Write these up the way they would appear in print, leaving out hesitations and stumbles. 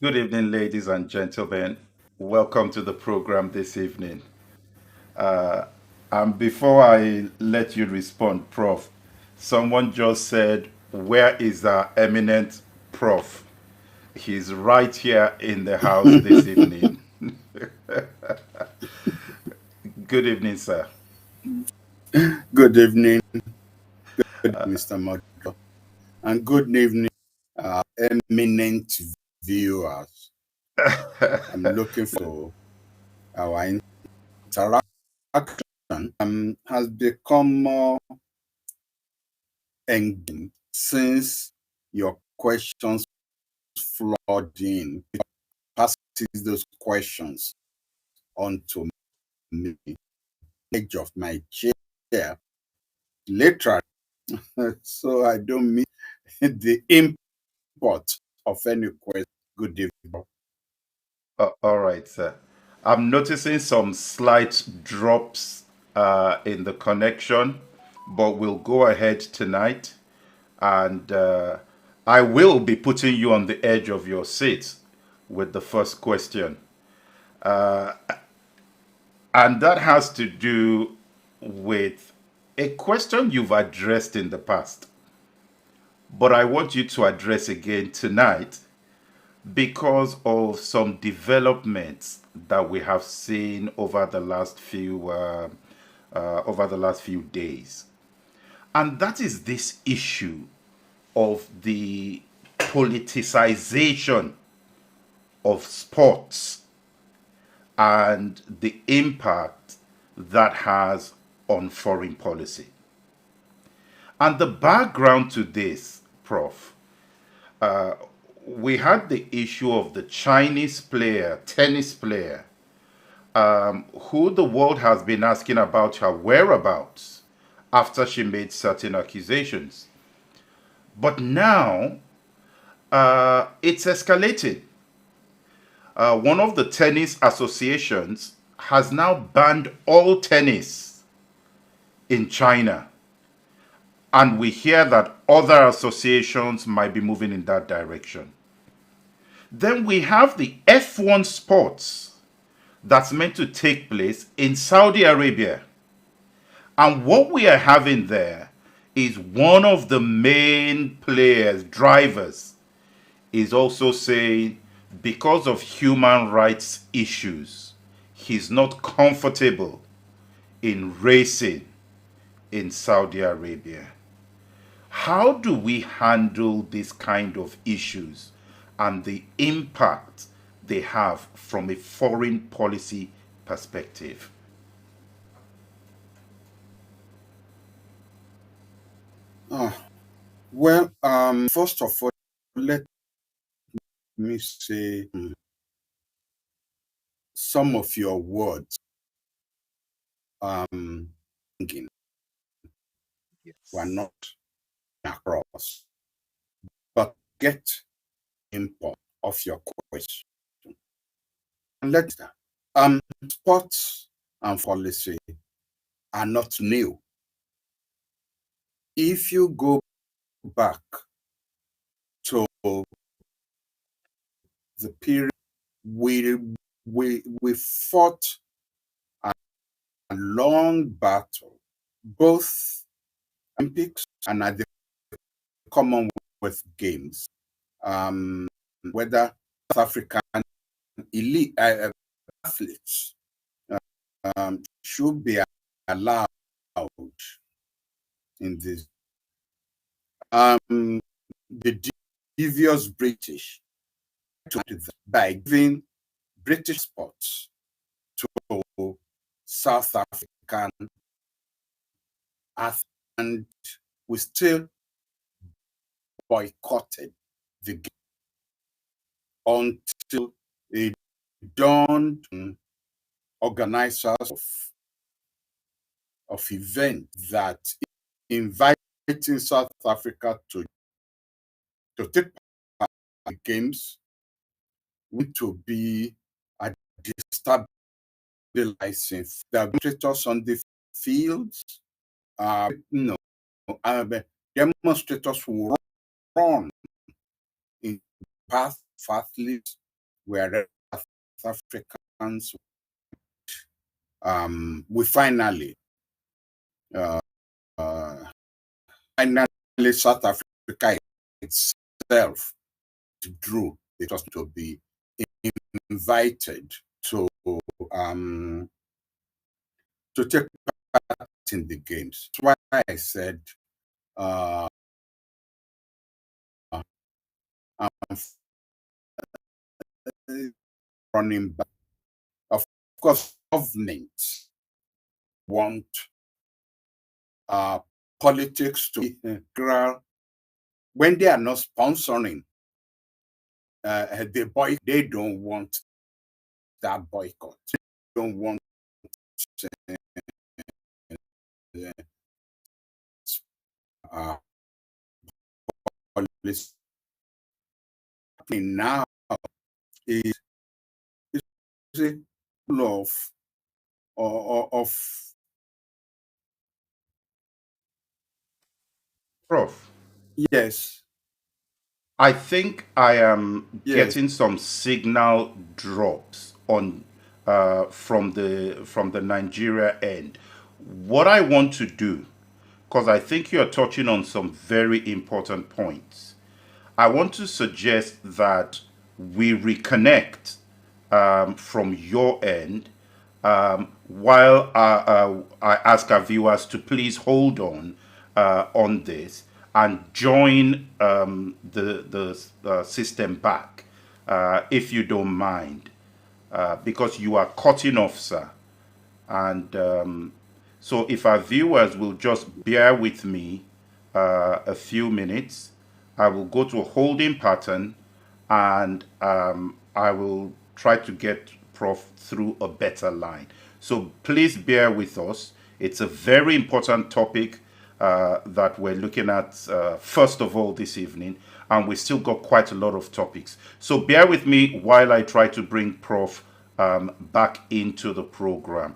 Good evening, ladies and gentlemen. Welcome to the program this evening. Uh, and before I let you respond, Prof, someone just said, "Where is our eminent Prof?" He's right here in the house this evening. Good evening, sir. Good evening, Mr. Moderator, and good evening, eminent viewers. I'm looking for our interaction. Has become more engaging since your questions flood in. Passes those questions on to me, edge of my chair, literally, so I don't miss the import of any question. Good evening. All right, sir. I'm noticing some slight drops in the connection, but we'll go ahead tonight. And I will be putting you on the edge of your seat with the first question. And that has to do with a question you've addressed in the past, but I want you to address again tonight because of some developments that we have seen over the last few days, and that is this issue of the politicization of sports and the impact that has on foreign policy. And the background to this, Prof, we had the issue of the Chinese player, tennis player, who the world has been asking about her whereabouts after she made certain accusations. But now it's escalated. One of the tennis associations has now banned all tennis in China. And we hear that other associations might be moving in that direction. Then we have the F1 sports that's meant to take place in Saudi Arabia. And what we are having there is one of the main players, drivers, is also saying because of human rights issues, he's not comfortable in racing in Saudi Arabia. How do we handle this kind of issues and the impact they have from a foreign policy perspective? First of all, let me say some of your words thinking were not across, but get import of your question. Let sports and policy are not new. If you go back to the period we we fought a long battle, both Olympics and at the Commonwealth Games, whether South African elite athletes should be allowed in this. The devious British by giving British sports to South African athletes, and we still boycotted the game until it dawned on organizers of events that inviting South Africa to take part in the games need to be a destabilizing the demonstrators on the fields. Demonstrators will run in path of athletes where South Africans, we finally, uh, uh, finally South Africa itself drew. It was to be invited to take part in the games. That's why I said I'm running back. Of course, governments want politics to be when they are not sponsoring the boy. They don't want that boycott. They don't want uh, policy. Now is a of of Prof, yes, I think I am yes, getting some signal drops on from the Nigeria end. What I want to do, because I think you're touching on some very important points, I want to suggest that we reconnect from your end while I ask our viewers to please hold on this and join the system back, if you don't mind, because you are cutting off, sir. And so, if our viewers will just bear with me a few minutes, I will go to a holding pattern and I will try to get Prof through a better line. So, please bear with us. It's a very important topic that we're looking at, first of all, this evening, and we still got quite a lot of topics. So, bear with me while I try to bring Prof back into the program.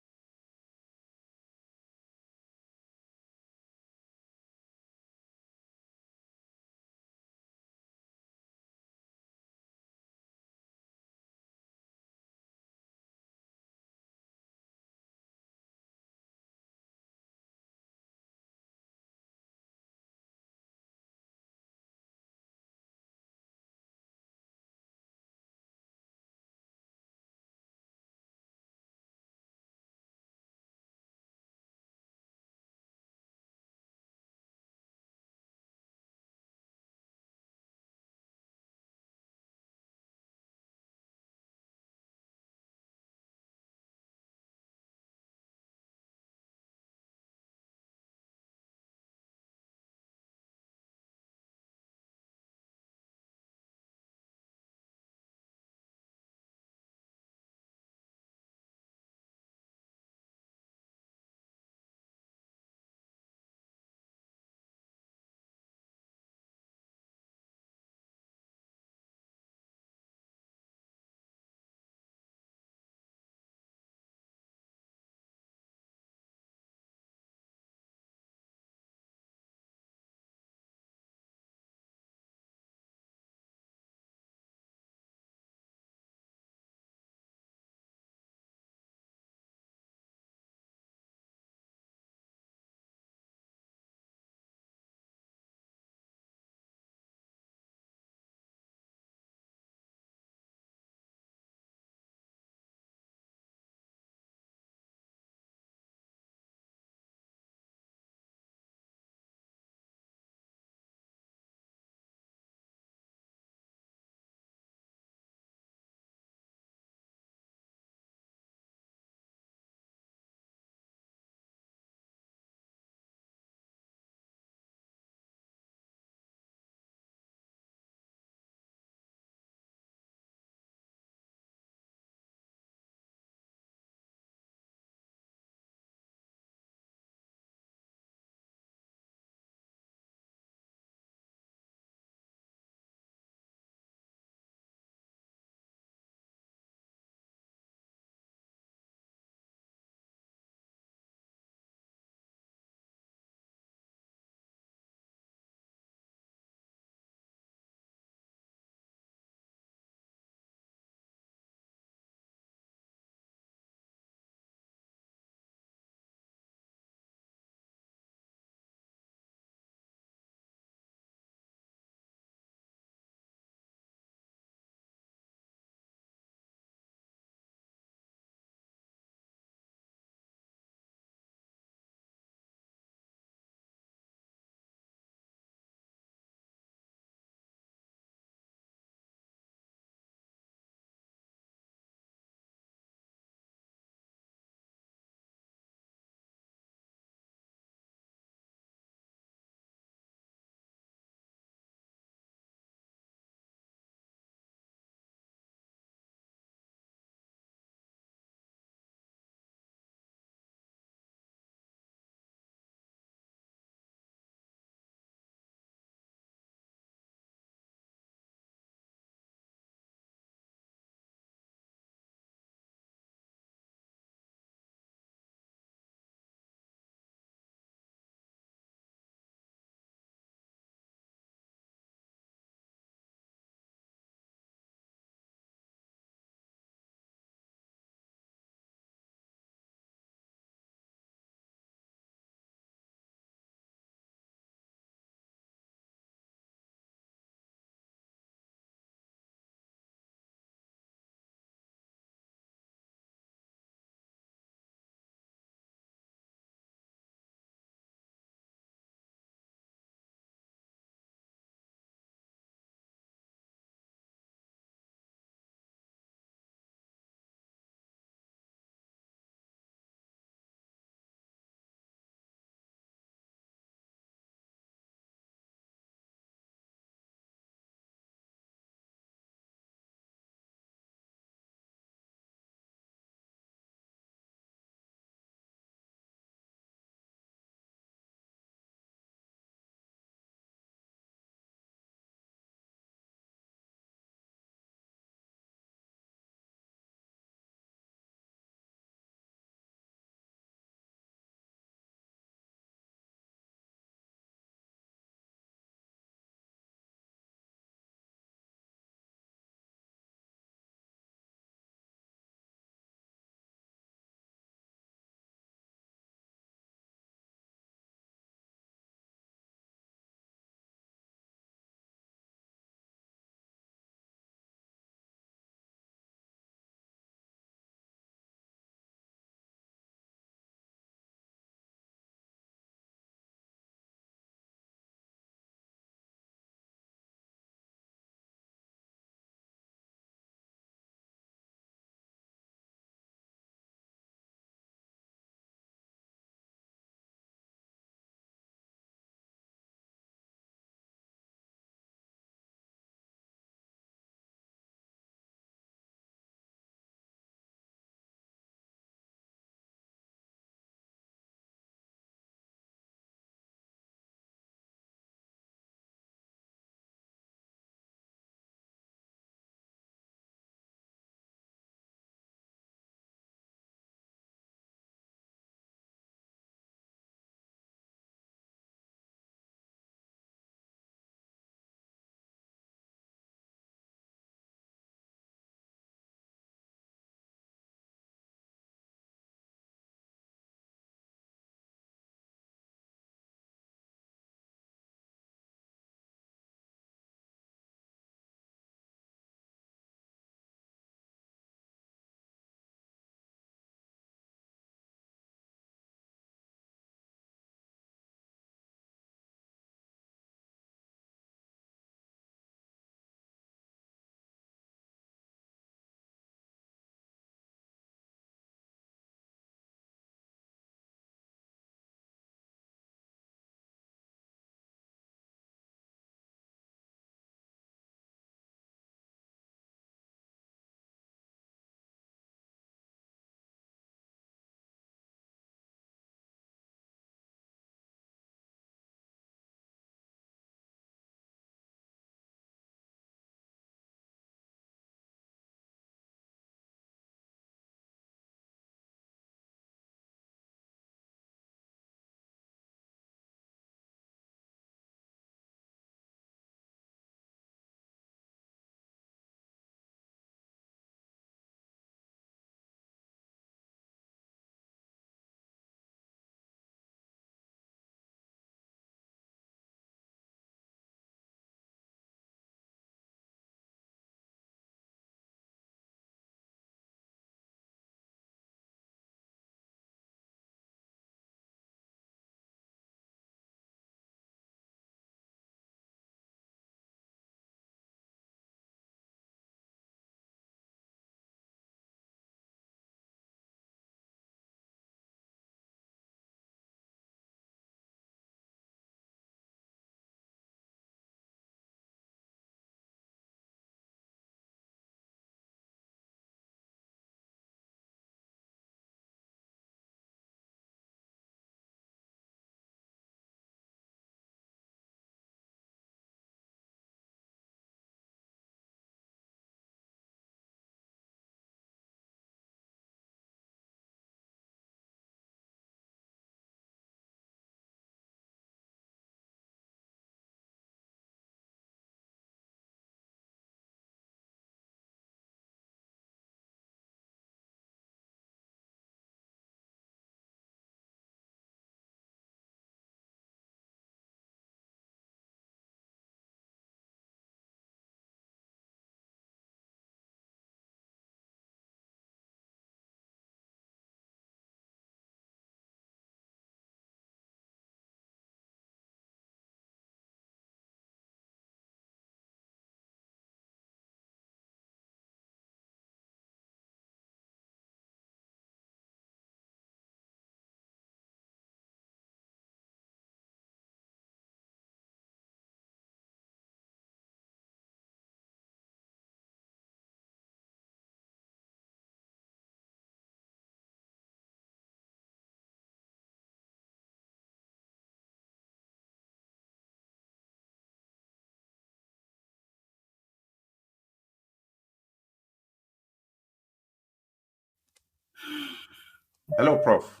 Hello, Prof.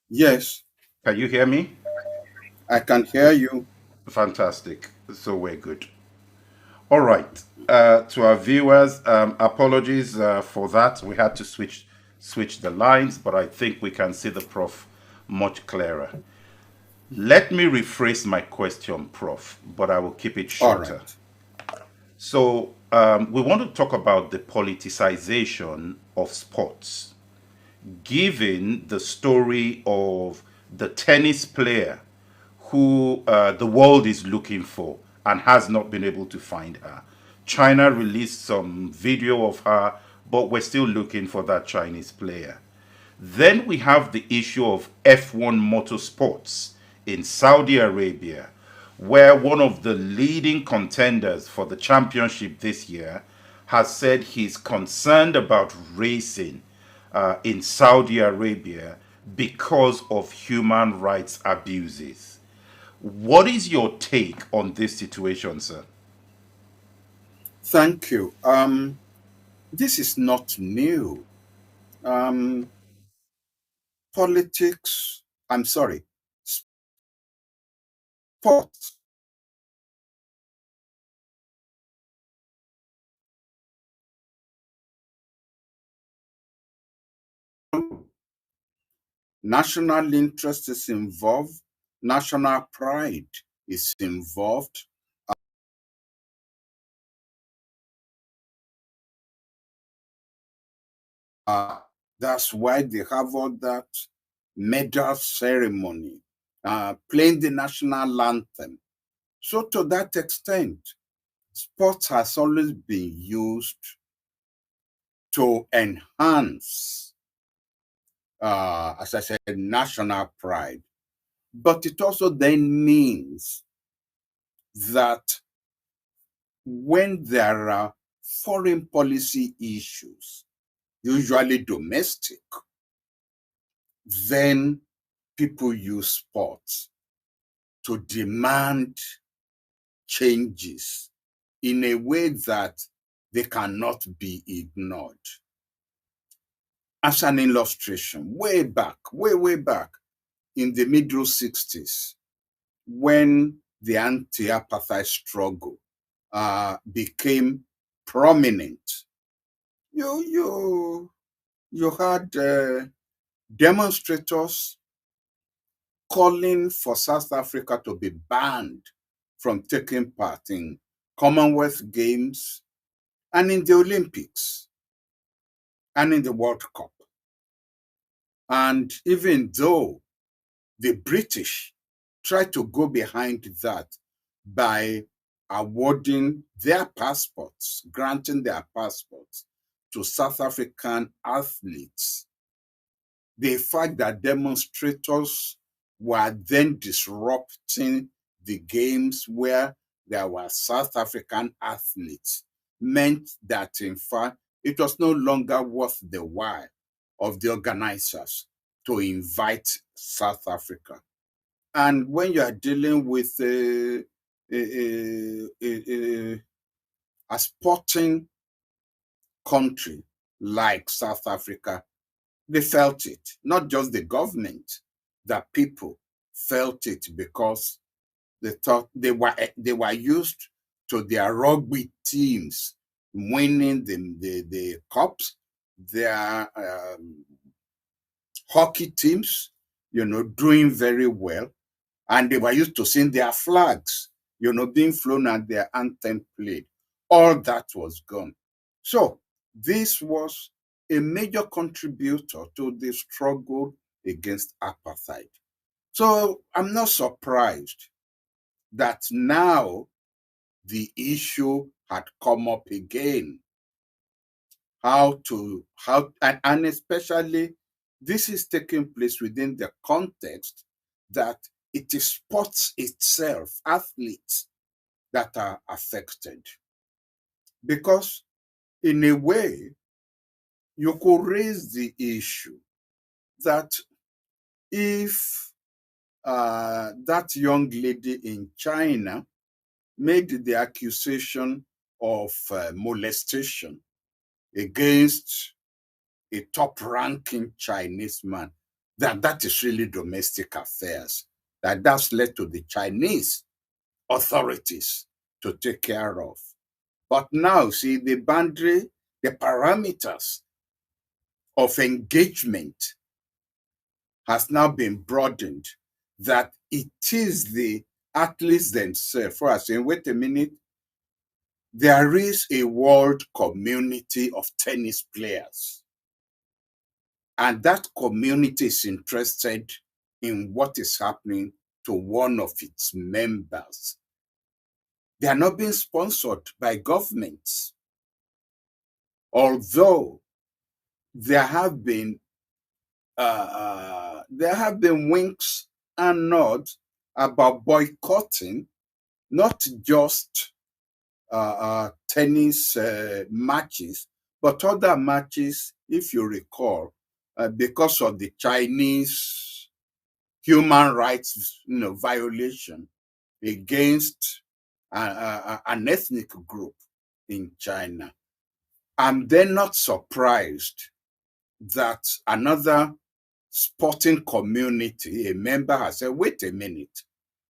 Yes, Can you hear me? I can hear you. Fantastic. So we're good. All right. To our viewers, apologies for that. We had to switch the lines, but I think we can see the Prof much clearer. Let me rephrase my question, Prof, but I will keep it All shorter. right. So, we want to talk about the politicization of sports, given the story of the tennis player who the world is looking for and has not been able to find her. China released some video of her, but we're still looking for that Chinese player. Then we have the issue of F1 motorsports in Saudi Arabia, where one of the leading contenders for the championship this year has said he's concerned about racing in Saudi Arabia because of human rights abuses. What is your take on this situation, sir? Thank you. This is not new. Um, Politics, I'm sorry, sports, national interest is involved, national pride is involved. Uh, that's why they have all that medal ceremony, playing the national anthem. So, to that extent, sports has always been used to enhance, as I said, national pride. But it also then means that when there are foreign policy issues, usually domestic, then people use sports to demand changes in a way that they cannot be ignored. As an illustration, way back, way back in the middle 60s, when the anti-apartheid struggle became prominent, you you you had demonstrators calling for South Africa to be banned from taking part in Commonwealth Games and in the Olympics and in the World Cup. And even though the British tried to go behind that by awarding their passports, granting their passports to South African athletes, the fact that demonstrators were then disrupting the games where there were South African athletes meant that, in fact, it was no longer worth the while of the organizers to invite South Africa. And when you are dealing with a sporting country like South Africa, they felt it, not just the government, the people felt it because they thought they were used to their rugby teams winning the cups, their hockey teams, doing very well, and they were used to seeing their flags, being flown and their anthem played. All that was gone. So this was a major contributor to the struggle against apartheid. So I'm not surprised that now the issue had come up again. And especially this is taking place within the context that it is sports itself, athletes that are affected. Because in a way, you could raise the issue that if that young lady in China made the accusation of molestation against a top-ranking Chinese man, that is really domestic affairs. That's led to the Chinese authorities to take care of. But now, see, the boundary, the parameters of engagement has now been broadened, that it is the athletes themselves who are saying, wait a minute, there is a world community of tennis players. And that community is interested in what is happening to one of its members. They are not being sponsored by governments. Although there have been winks and nods about boycotting not just tennis matches, but other matches, if you recall, because of the Chinese human rights violation against an ethnic group in China. I'm then not surprised that another sporting community, a member, has said, wait a minute,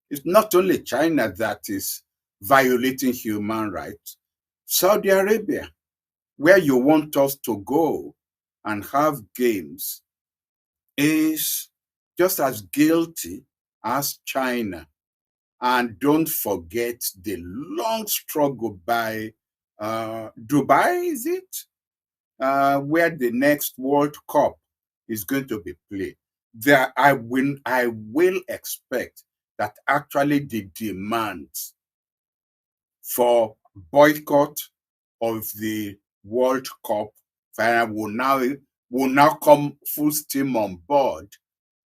it's not only China that is violating human rights. Saudi Arabia, where you want us to go and have games, is just as guilty as China. And don't forget the long struggle by Dubai, is it? Where the next World Cup is going to be played. There, I will expect that actually the demands for boycott of the World Cup will now come full steam on board.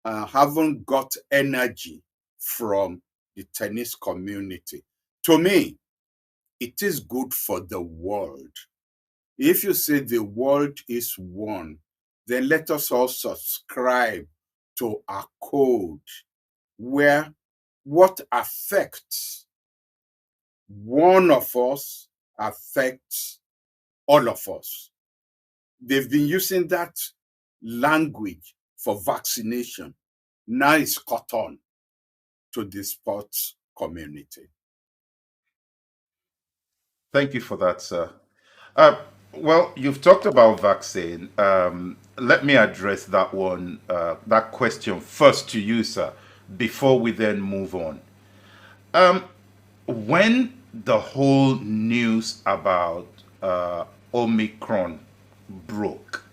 Haven't got energy from the tennis community. To me, it is good for the world. If you say the world is one, then let us all subscribe to a code where what affects one of us affects all of us. They've been using that language for vaccination. Now it's caught on to the sports community. Thank you for that, sir. Uh, well, you've talked about vaccine. Let me address that one, that question first to you, sir, before we then move on. When the whole news about Omicron broke,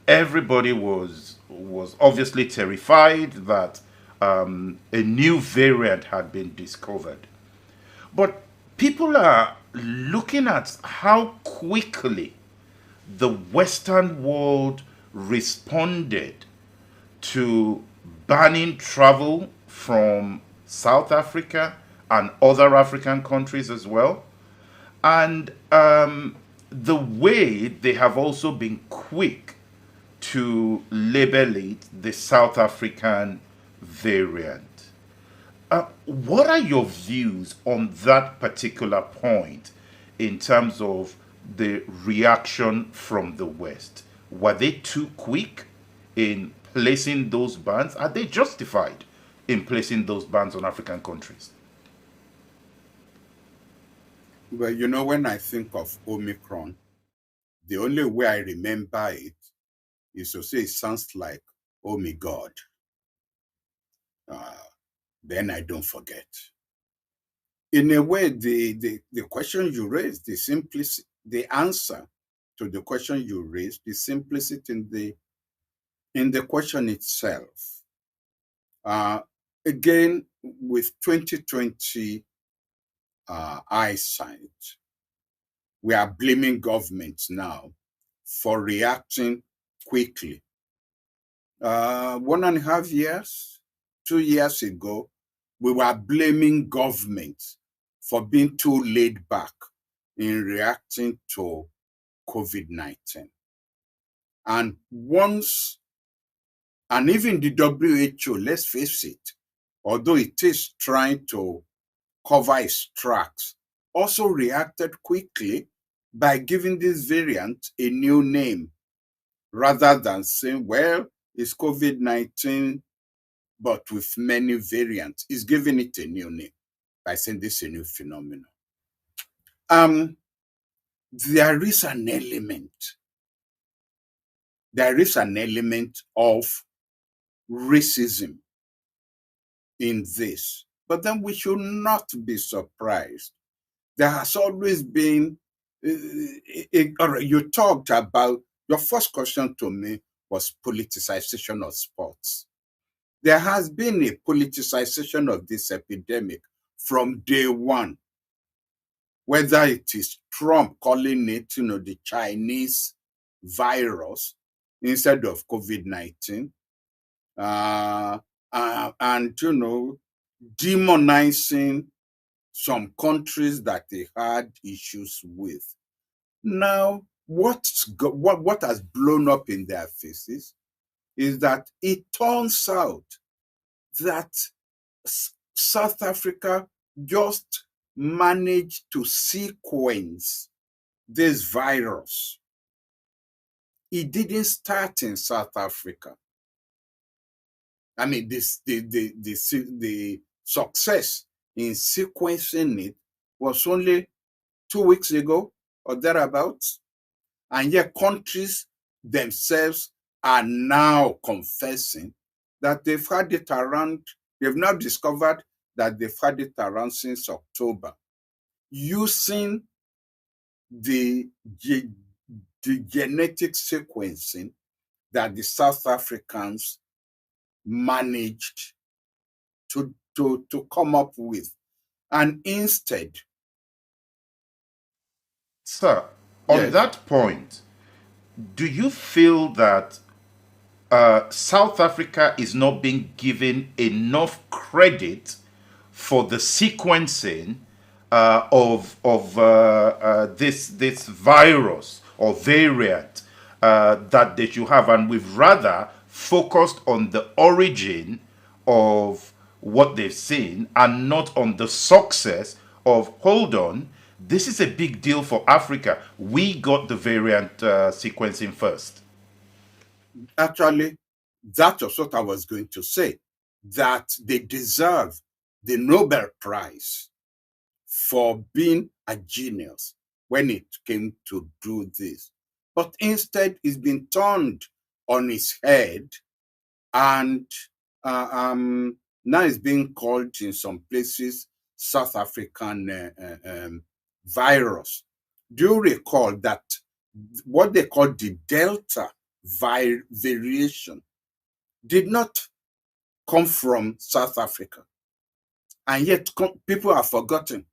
everybody was obviously terrified that a new variant had been discovered. But people are looking at how quickly the Western world responded to banning travel from South Africa and other African countries as well. And the way they have also been quick to label it the South African variant. What are your views on that particular point in terms of the reaction from the West? Were they too quick in placing those bans? Are they justified in placing those bans on African countries? Well, you know, when I think of Omicron, the only way I remember it is to say it sounds like, oh my God. Then I don't forget. In a way, the question you raised, the answer to the question you raised, the simplicity in the question itself. Again, with 2020 eyesight, we are blaming governments now for reacting quickly. 1.5 years, 2 years ago, we were blaming governments for being too laid back in reacting to COVID-19. And even the WHO, let's face it, although it is trying to cover its tracks, also reacted quickly by giving this variant a new name, rather than saying, well, it's COVID-19, but with many variants. It's giving it a new name by saying this is a new phenomenon. There is an element of racism in this, but then we should not be surprised. There has always been, you talked about, your first question to me was politicization of sports. There has been a politicization of this epidemic from day one, whether it is Trump calling it, the Chinese virus instead of COVID-19, and, demonizing some countries that they had issues with. Now, what has blown up in their faces is that it turns out that South Africa just managed to sequence this virus. It didn't start in South Africa. I mean, the success in sequencing it was only 2 weeks ago or thereabouts. And yet countries themselves are now confessing that they've had it around, they've now discovered that they've had it around since October, using the genetic sequencing that the South Africans managed to come up with. And instead, Sir, on yes, that point, do you feel that South Africa is not being given enough credit for the sequencing of this virus or variant that they should have, and we've rather focused on the origin of what they've seen and not on the success of, hold on, this is a big deal for Africa. We got the variant sequencing first. actually, that was what I was going to say, that they deserve the Nobel Prize for being a genius when it came to do this. But instead, it's been turned on its head, and now it's being called in some places South African virus. Do you recall that what they call the Delta variation did not come from South Africa? And yet people have forgotten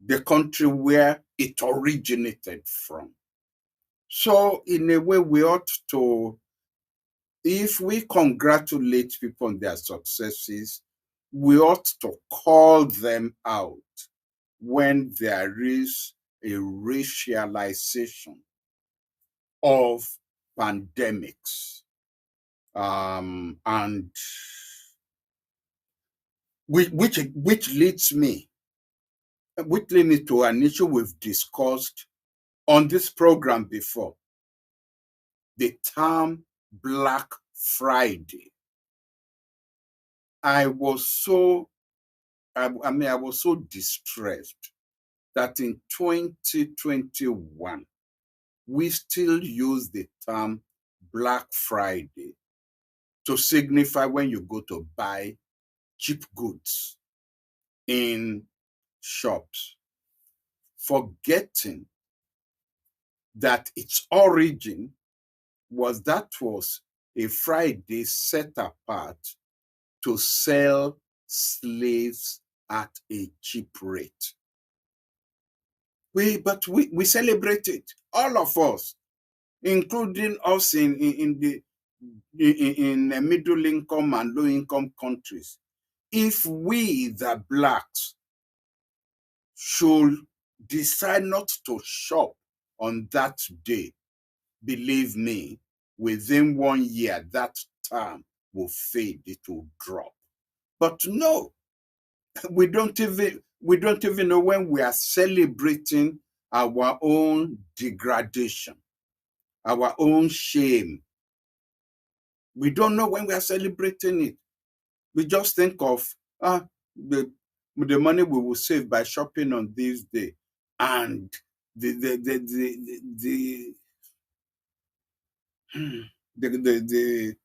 the country where it originated from. So in a way, we ought to, if we congratulate people on their successes, we ought to call them out when there is a racialization of pandemics. And which leads me to an issue we've discussed on this program before, the term Black Friday. I was so distressed that in 2021, we still use the term Black Friday to signify when you go to buy cheap goods in shops, forgetting that its origin was a Friday set apart to sell slaves at a cheap rate. We celebrate it, all of us, including us in middle income and low income countries. If we, the blacks, should decide not to shop on that day, believe me, within 1 year, that term will fade, it will drop. But no, we don't even know, when we are celebrating our own degradation. our own shame. We don't know when we are celebrating it. We just think of the money we will save by shopping on this day, and the the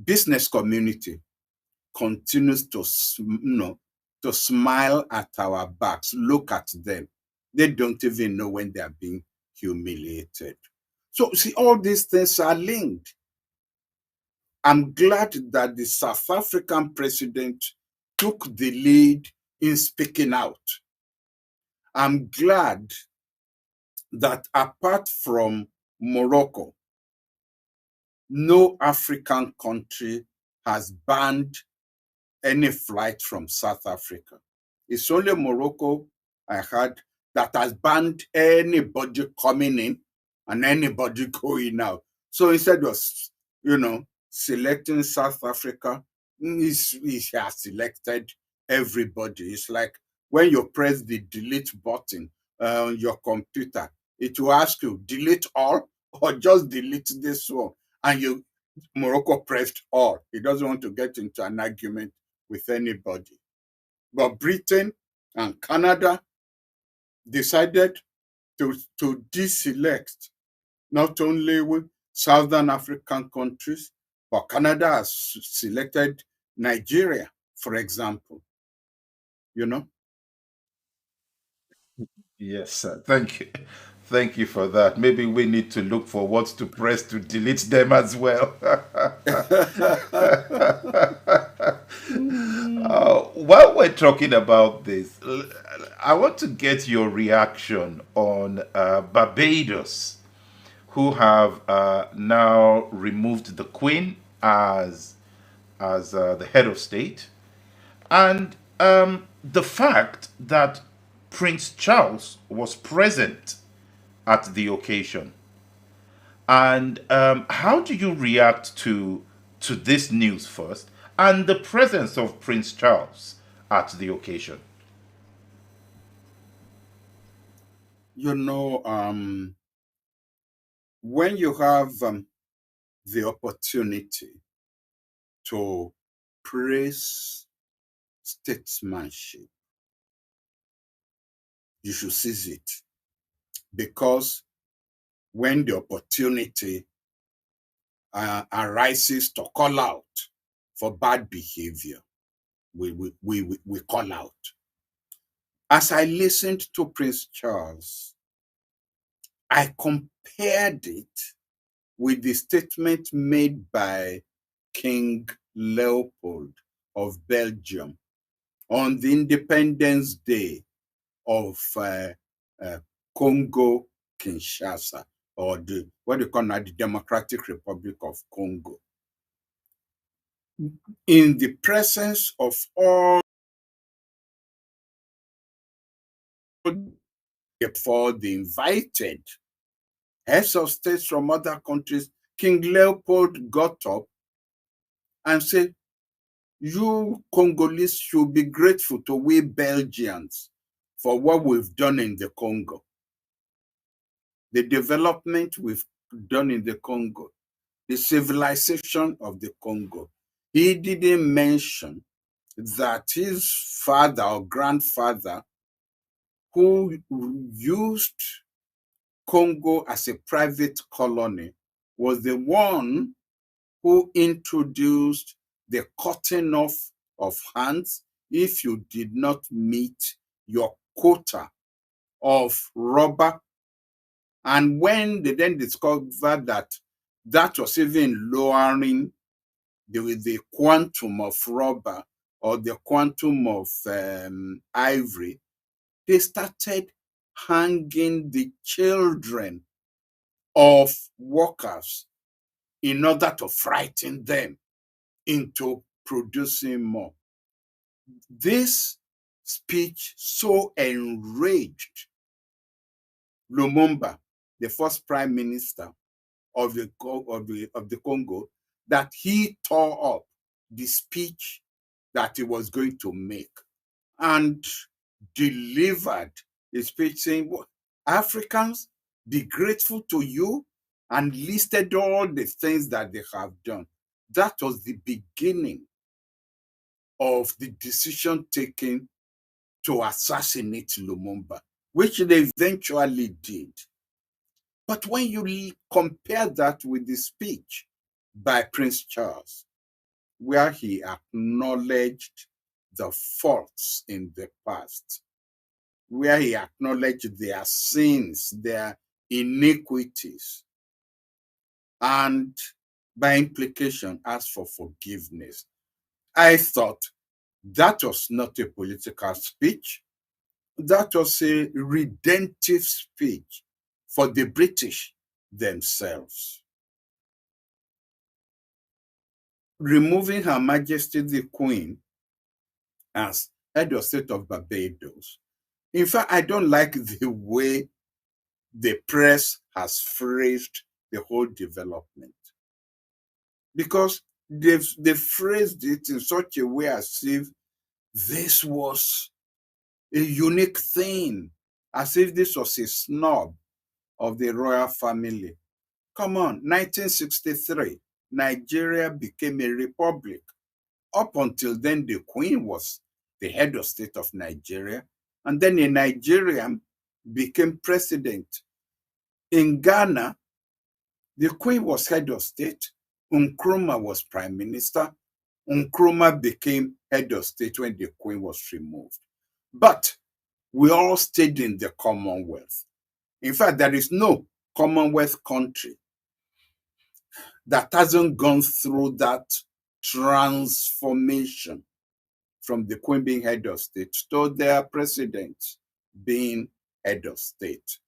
business community continues to to smile at our backs. Look at them. They don't even know when they are being humiliated. So see, all these things are linked. I'm glad that the South African president took the lead in speaking out. I'm glad that apart from Morocco, no African country has banned any flight from South Africa. It's only Morocco, I heard, that has banned anybody coming in and anybody going out. So instead of, selecting South Africa, he has selected everybody. It's like when you press the delete button on your computer, it will ask you, delete all or just delete this one. And Morocco pressed all. He doesn't want to get into an argument with anybody. But Britain and Canada decided to deselect not only with Southern African countries, but Canada has selected Nigeria, for example. Yes, sir. Thank you. Thank you for that. Maybe we need to look for what to press to delete them as well. While we're talking about this, I want to get your reaction on Barbados, who have now removed the Queen as the head of state, and the fact that Prince Charles was present at the occasion. And how do you react to this news first, and the presence of Prince Charles at the occasion? When you have the opportunity to praise statesmanship, you should seize it, because when the opportunity arises to call out for bad behavior, we call out. As I listened to Prince Charles, I compared it with the statement made by King Leopold of Belgium on the Independence Day of Congo Kinshasa, or what they call now the Democratic Republic of Congo. In the presence of all, for the invited heads of states from other countries, King Leopold got up and said, you Congolese should be grateful to we Belgians for what we've done in the Congo. The development we've done in the Congo, the civilization of the Congo. He didn't mention that his father or grandfather, who used Congo as a private colony, was the one who introduced the cutting off of hands if you did not meet your quota of rubber. And when they then discovered that that was even lowering the quantum of rubber or the quantum of ivory, they started hanging the children of workers in order to frighten them into producing more. This speech so enraged Lumumba, the first prime minister of the Congo, that he tore up the speech that he was going to make and delivered a speech saying, Africans, be grateful to you and listed all the things that they have done. That was the beginning of the decision taken to assassinate Lumumba, which they eventually did. But when you compare that with the speech by Prince Charles, where he acknowledged the faults in the past, where he acknowledged their sins, their iniquities, and by implication asked for forgiveness, I thought that was not a political speech. That was a redemptive speech for the British themselves. Removing Her Majesty the Queen as head of state of Barbados. In fact, I don't like the way the press has phrased the whole development, because they phrased it in such a way as if this was a unique thing, as if this was a snub of the royal family. Come on, 1963, Nigeria became a republic. Up until then, the Queen was the head of state of Nigeria, and then a Nigerian became president. In Ghana, the Queen was head of state, Nkrumah was prime minister. Nkrumah became head of state when the Queen was removed. But we all stayed in the Commonwealth. In fact, there is no Commonwealth country that hasn't gone through that transformation from the Queen being head of state to their president being head of state.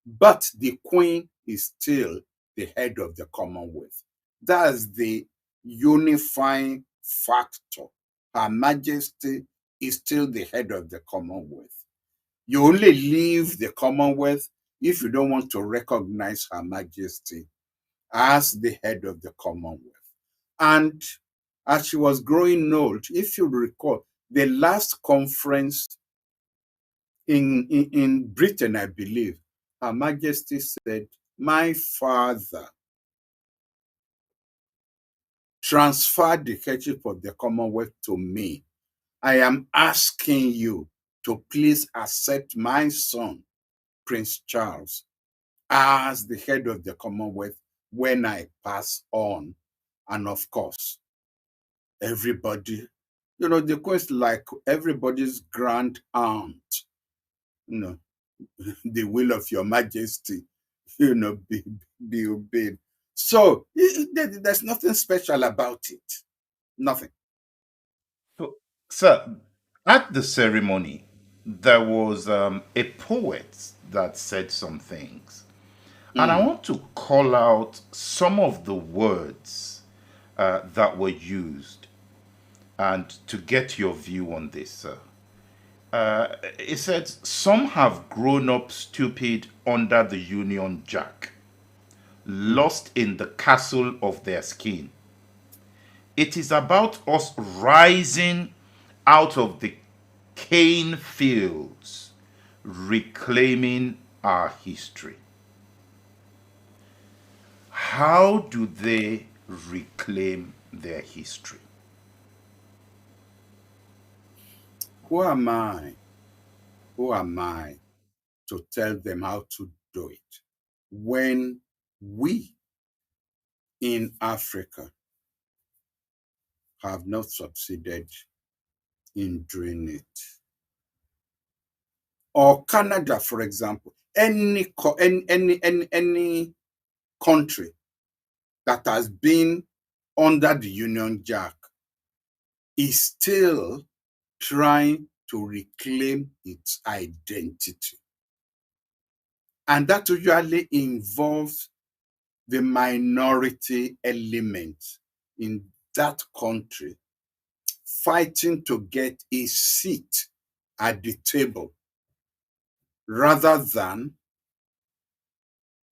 But the Queen is still the head of the Commonwealth. That's the unifying factor. Her Majesty is still the head of the Commonwealth. You only leave the Commonwealth if you don't want to recognize Her Majesty as the head of the Commonwealth. And as she was growing old, if you recall, the last conference in Britain, I believe, Her Majesty said, "My father transferred the headship of the Commonwealth to me. I am asking you to please accept my son, Prince Charles, as the head of the Commonwealth when I pass on." And of course, everybody, the Queen's like everybody's grand aunt, the will of your majesty, be obeyed. So there's nothing special about it. Nothing. So, sir, at the ceremony, there was a poet that said some things. And I want to call out some of the words that were used and to get your view on this, sir. It said, "Some have grown up stupid under the Union Jack, lost in the castle of their skin. It is about us rising out of the cane fields, reclaiming our history." How do they reclaim their history? Who am I? Who am I to tell them how to do it when we in Africa have not succeeded in doing it? Or Canada, for example, any country that has been under the Union Jack is still trying to reclaim its identity. And that usually involves the minority element in that country fighting to get a seat at the table rather than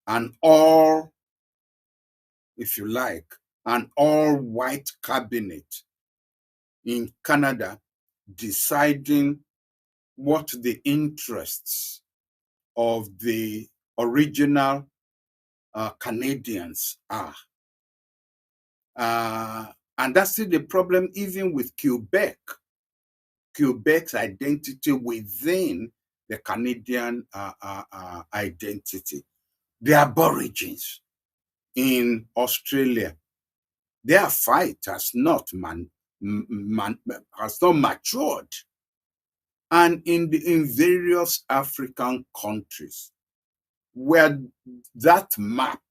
an all, if you like, an all-white cabinet in Canada deciding what the interests of the original Canadians are. And that's still the problem even with Quebec. Quebec's identity within the Canadian identity. The Aborigines in Australia, their fight has not matured. And in various African countries where that map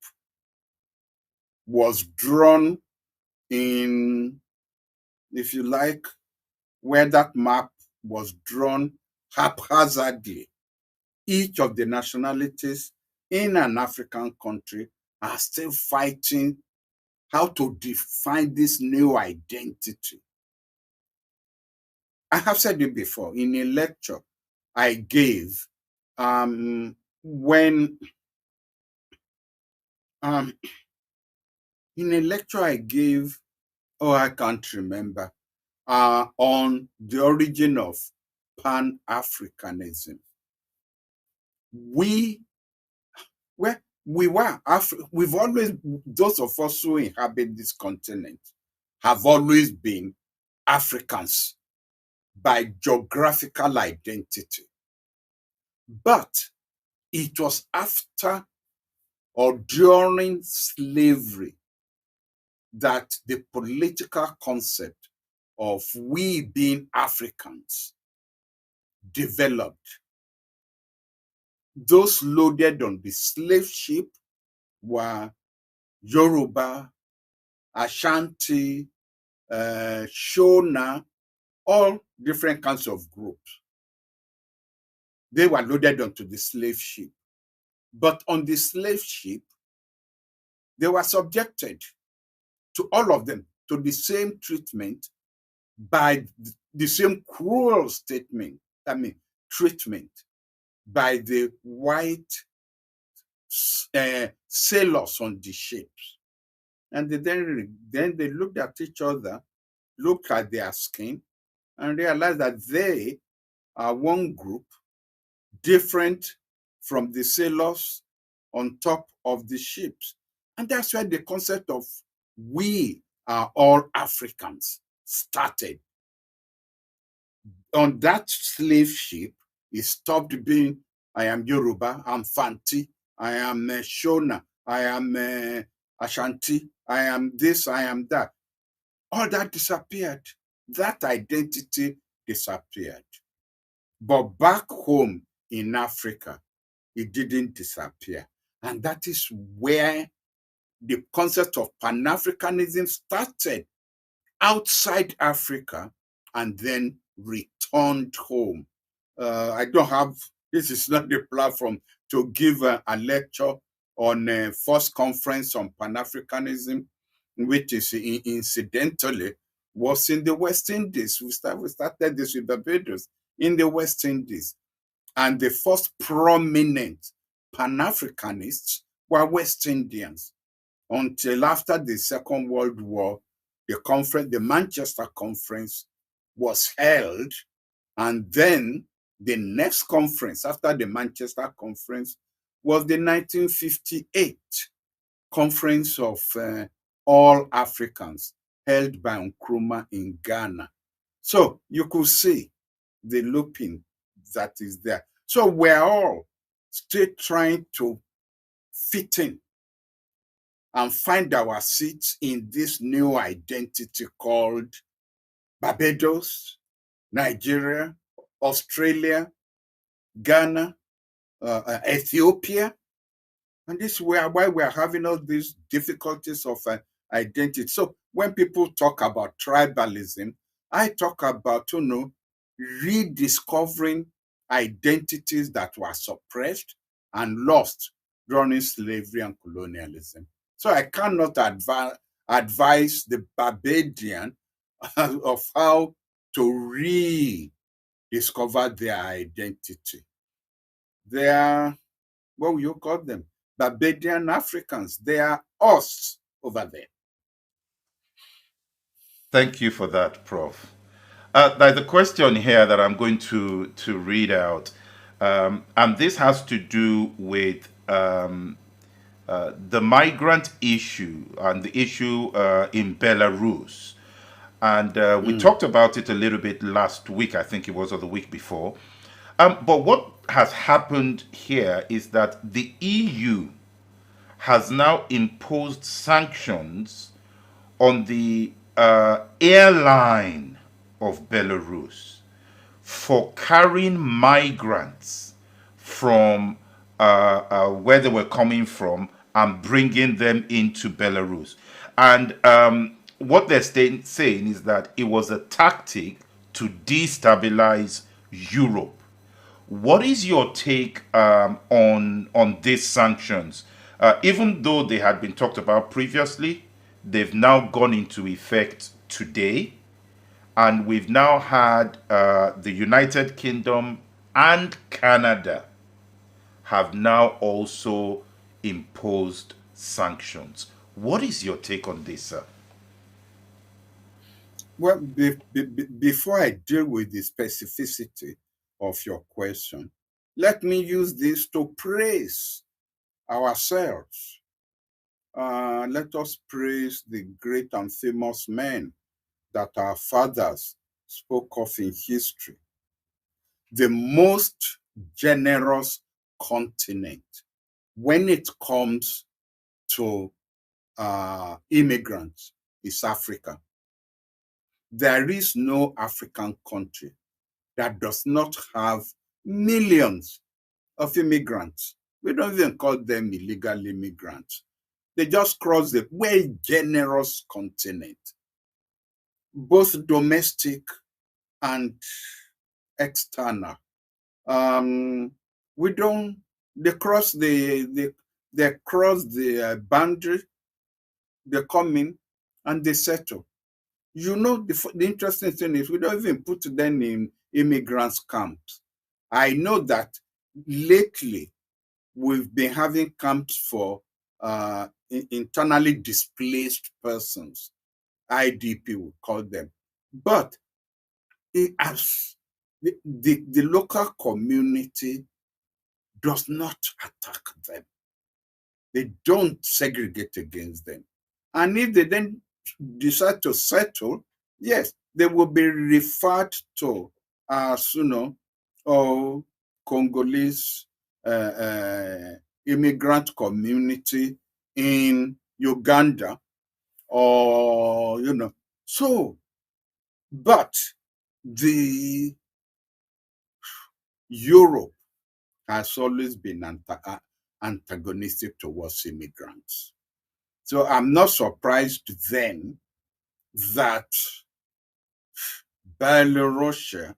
was drawn in, if you like, where that map was drawn haphazardly, each of the nationalities in an African country are still fighting how to define this new identity. I have said it before in a lecture I gave when in a lecture I gave, oh, I can't remember, on the origin of Pan-Africanism. We've always, those of us who inhabit this continent have always been Africans by geographical identity. But it was after or during slavery that the political concept of we being Africans developed. Those loaded on the slave ship were Yoruba, Ashanti, Shona, all different kinds of groups. They were loaded onto the slave ship. But on the slave ship, they were subjected to all of them to the same treatment by the same cruel treatment by the white sailors on the ships. And then they looked at each other, looked at their skin, and realized that they are one group different from the sailors on top of the ships. And that's why the concept of we are all Africans started. On that slave ship, it stopped being, I am Yoruba, I'm Fanti, I am Shona, I am Ashanti, I am this, I am that. All that disappeared. That identity disappeared. But back home in Africa, it didn't disappear. And that is where the concept of Pan-Africanism started outside Africa and then returned home. I don't have, this is not the platform to give a lecture on a first conference on Pan-Africanism, which is incidentally was in the West Indies. We started this with Barbados in the West Indies. And the first prominent Pan-Africanists were West Indians until after the Second World War, the Manchester Conference was held. And then the next conference after the Manchester Conference was the 1958 Conference of All Africans held by Nkrumah in Ghana. So you could see the looping that is there. So we're all still trying to fit in and find our seats in this new identity called Barbados, Nigeria, Australia, Ghana, Ethiopia. And this is why we're having all these difficulties of identity. So when people talk about tribalism, I talk about, rediscovering identities that were suppressed and lost during slavery and colonialism. So I cannot advise the Barbadian of how to rediscover their identity. They are, what will you call them? Barbadian Africans. They are us over there. Thank you for that, Prof. There's a question here that I'm going to read out, and this has to do with the migrant issue and the issue in Belarus. And we talked about it a little bit last week, I think it was, or the week before. But what has happened here is that the EU has now imposed sanctions on the airline of Belarus for carrying migrants from where they were coming from and bringing them into Belarus. And what they're saying is that it was a tactic to destabilize Europe. What is your take on these sanctions? Even though they had been talked about previously, they've now gone into effect today, and we've now had the United Kingdom and Canada have now also imposed sanctions. What is your take on this, sir? Well, before I deal with the specificity of your question, let me use this to praise ourselves. Let us praise the great and famous men that our fathers spoke of in history. The most generous continent when it comes to immigrants is Africa. There is no African country that does not have millions of immigrants. We don't even call them illegal immigrants. They just cross the very generous continent, both domestic and external. We don't. They cross they cross the boundary. They come in and they settle. You know, the interesting thing is we don't even put them in immigrants camps. I know that lately we've been having camps for internally displaced persons. IDP, we call them. But as the local community does not attack them. They don't segregate against them. And if they then decide to settle, yes, they will be referred to as, or Congolese immigrant community in Uganda, or, So, but the Europe has always been antagonistic towards immigrants. So I'm not surprised then that Belarus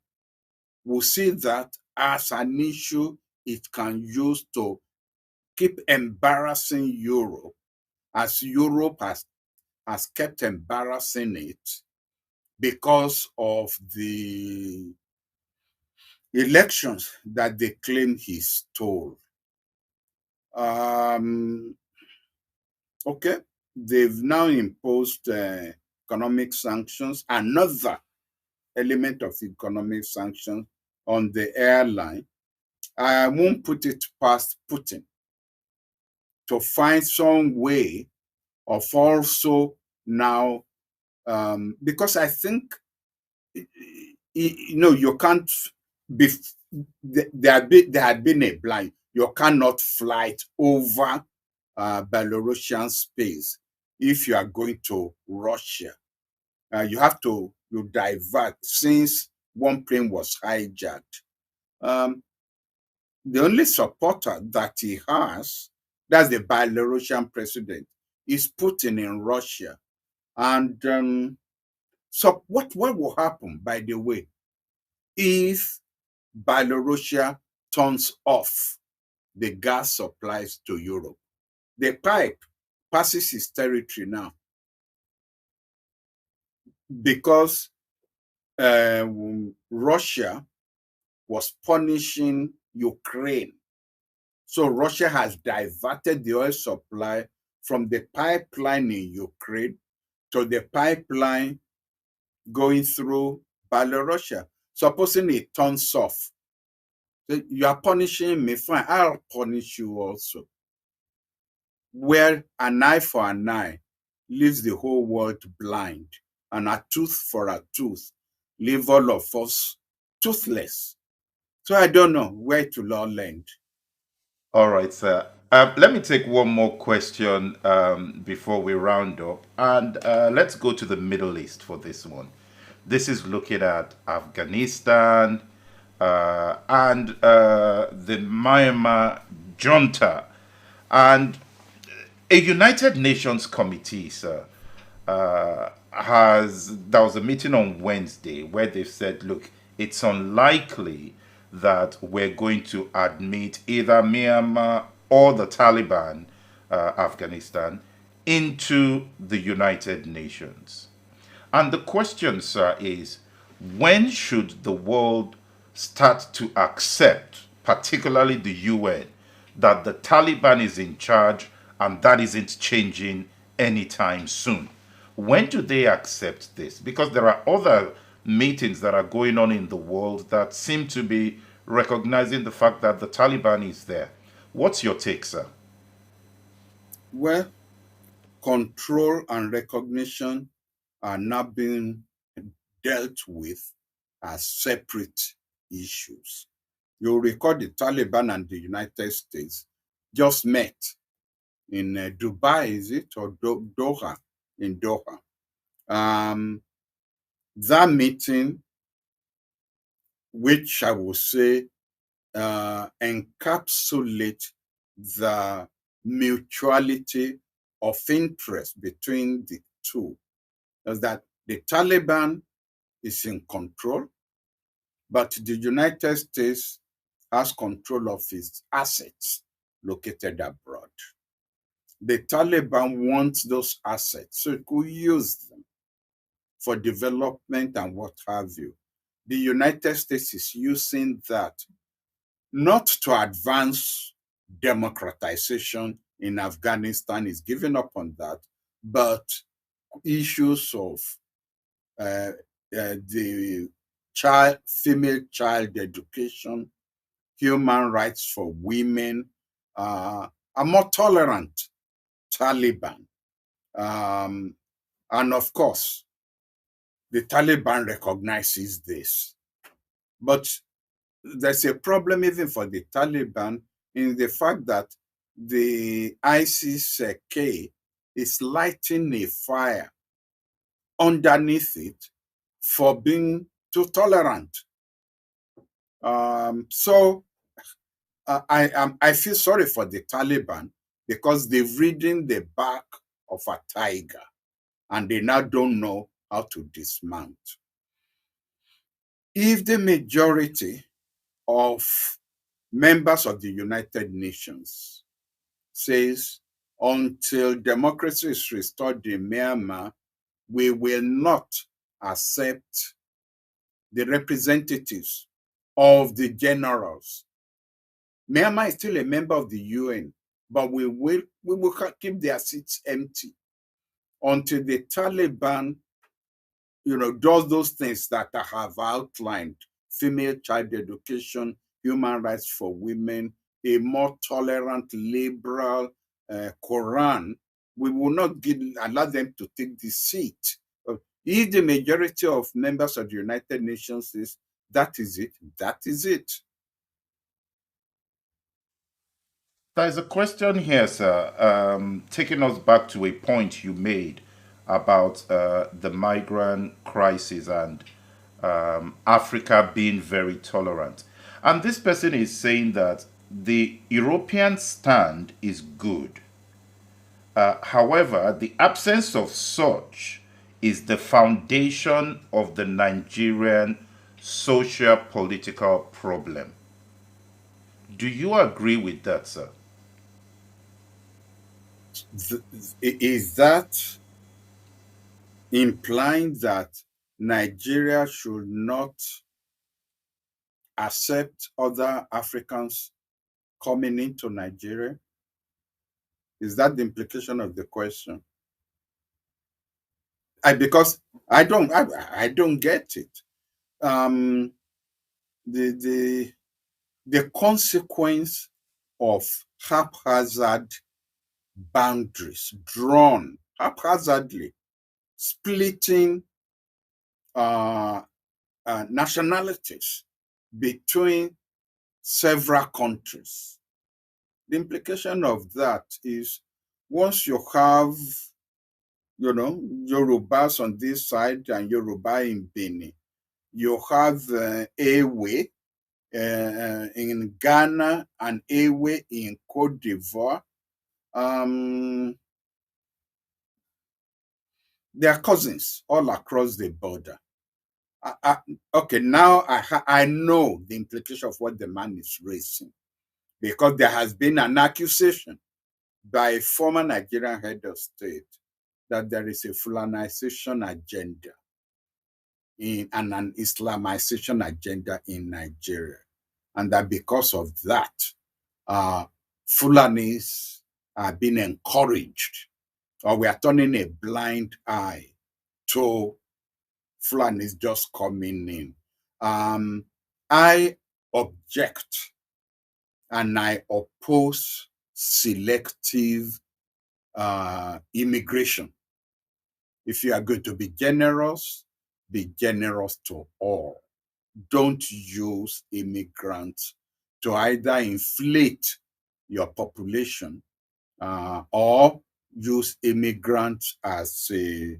will see that as an issue it can use to keep embarrassing Europe, as Europe has kept embarrassing it because of the elections that they claim he stole. Okay, they've now imposed economic sanctions, another element of economic sanctions on the airline. I won't put it past Putin to find some way of also now, because I think, you can't be, there had been a blind, you cannot flight over Belarusian space if you are going to Russia. You have to divert, since one plane was hijacked. The only supporter that he has, that's the Belarusian president, is Putin in Russia. And so what will happen, by the way, if Belarus turns off the gas supplies to Europe? The pipe passes his territory now because Russia was punishing Ukraine. So Russia has diverted the oil supply from the pipeline in Ukraine to the pipeline going through Belarus. Supposing it turns off, you are punishing me, fine, I'll punish you also. where an eye for an eye leaves the whole world blind, and a tooth for a tooth leave all of us toothless. So I don't know where to all land. All right, sir. Let me take one more question before we round up. And let's go to the Middle East for this one. This is looking at Afghanistan and the Myanmar junta. And a United Nations committee, sir, there was a meeting on Wednesday where they said, look, it's unlikely that we're going to admit either Myanmar or the Taliban, Afghanistan, into the United Nations. And the question, sir, is when should the world start to accept, particularly the UN, that the Taliban is in charge and that isn't changing anytime soon? When do they accept this? Because there are other meetings that are going on in the world that seem to be recognizing the fact that the Taliban is there. What's your take, sir? Well, control and recognition are now being dealt with as separate issues. You'll recall the Taliban and the United States just met in Dubai, is it, or Doha, in Doha. That meeting, which I will say encapsulate the mutuality of interest between the two, is that the Taliban is in control, but the United States has control of its assets located abroad. The Taliban wants those assets so it could use them for development and what have you. The United States is using that not to advance democratization in Afghanistan, is giving up on that, but issues of the female child education, human rights for women, a more tolerant Taliban. And of course, the Taliban recognizes this. But there's a problem even for the Taliban in the fact that the ISIS-K is lighting a fire underneath it for being too tolerant. So I feel sorry for the Taliban because they've ridden the back of a tiger and they now don't know how to dismount. If the majority of members of the United Nations says until democracy is restored in Myanmar, we will not accept the representatives of the generals. Myanmar is still a member of the UN, but we will keep their seats empty until the Taliban, does those things that I have outlined: female child education, human rights for women, a more tolerant, liberal Quran. We will not allow them to take the seat. If the majority of members of the United Nations says that is it, that is it. There's a question here, sir, taking us back to a point you made about the migrant crisis and Africa being very tolerant. And this person is saying that the European stand is good. However, the absence of such is the foundation of the Nigerian social political problem. Do you agree with that, sir? Is that implying that Nigeria should not accept other Africans coming into Nigeria? Is that the implication of the question? Because I don't get it. Um, the consequence of haphazard boundaries drawn haphazardly, splitting uh, nationalities between several countries. The implication of that is once you have, Yorubas on this side and Yoruba in Benin, you have Ewe in Ghana and Ewe in Cote d'Ivoire. They are cousins all across the border. Okay, now I know the implication of what the man is raising, because there has been an accusation by a former Nigerian head of state that there is a Fulanization agenda and an Islamization agenda in Nigeria, and that because of that, Fulanis are being encouraged, or we are turning a blind eye to Fulanis just coming in. I object and I oppose selective immigration. If you are going to be generous to all. Don't use immigrants to either inflate your population or use immigrants as a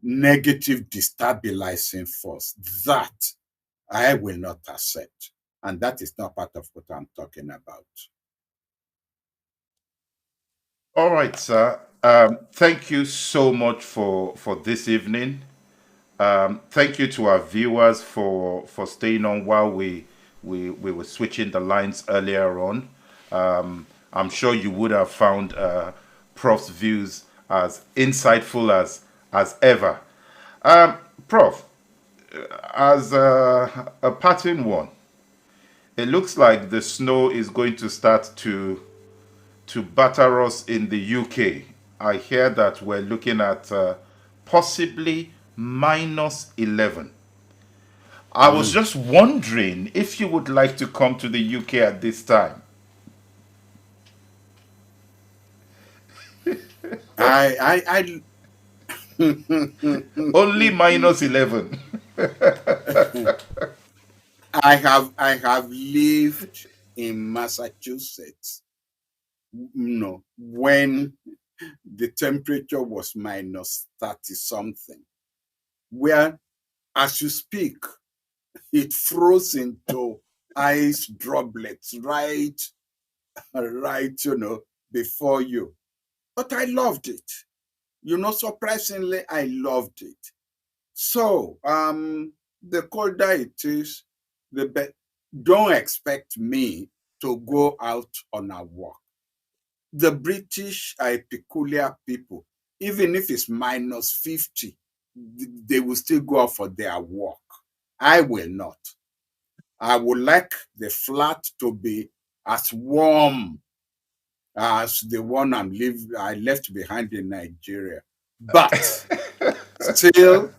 negative destabilizing force. That I will not accept. And that is not part of what I'm talking about. All right, sir. Thank you so much for this evening. Thank you to our viewers for staying on while we were switching the lines earlier on. I'm sure you would have found Prof's views as insightful as ever. Prof, as a parting one, it looks like the snow is going to start to batter us in the UK. I hear that we're looking at possibly -11. I was just wondering if you would like to come to the UK at this time. I Only -11. I have lived in Massachusetts, when the temperature was -30 something, where as you speak, it froze into ice droplets right, before you. But I loved it. Surprisingly, I loved it. So, the colder it is, the better. Don't expect me to go out on a walk. The British are a peculiar people. Even if it's -50, they will still go out for their walk. I will not. I would like the flat to be as warm as the one I left behind in Nigeria. But still,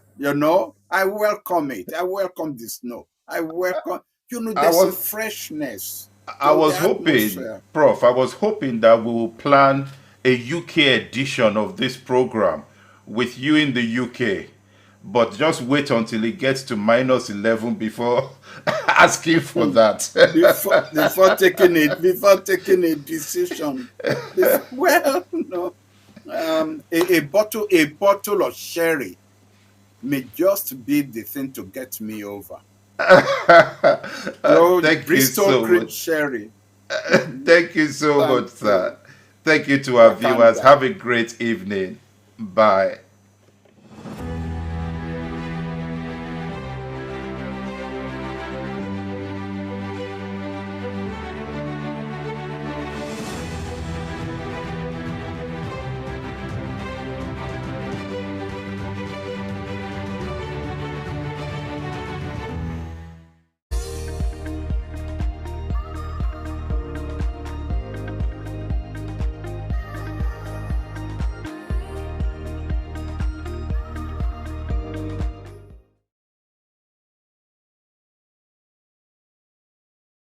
I welcome it. I welcome the snow. I welcome, I there's a was freshness I to the was hoping, atmosphere. Prof, I was hoping that we will plan a UK edition of this program with you in the UK. But just wait until it gets to -11 before asking for that. Before taking a decision. Well, a bottle of sherry may just be the thing to get me over. Thank you Bristol so cream much. sherry. Thank you so Thank much, you. sir. Thank you to our I can't viewers. die. Have a great evening. Bye.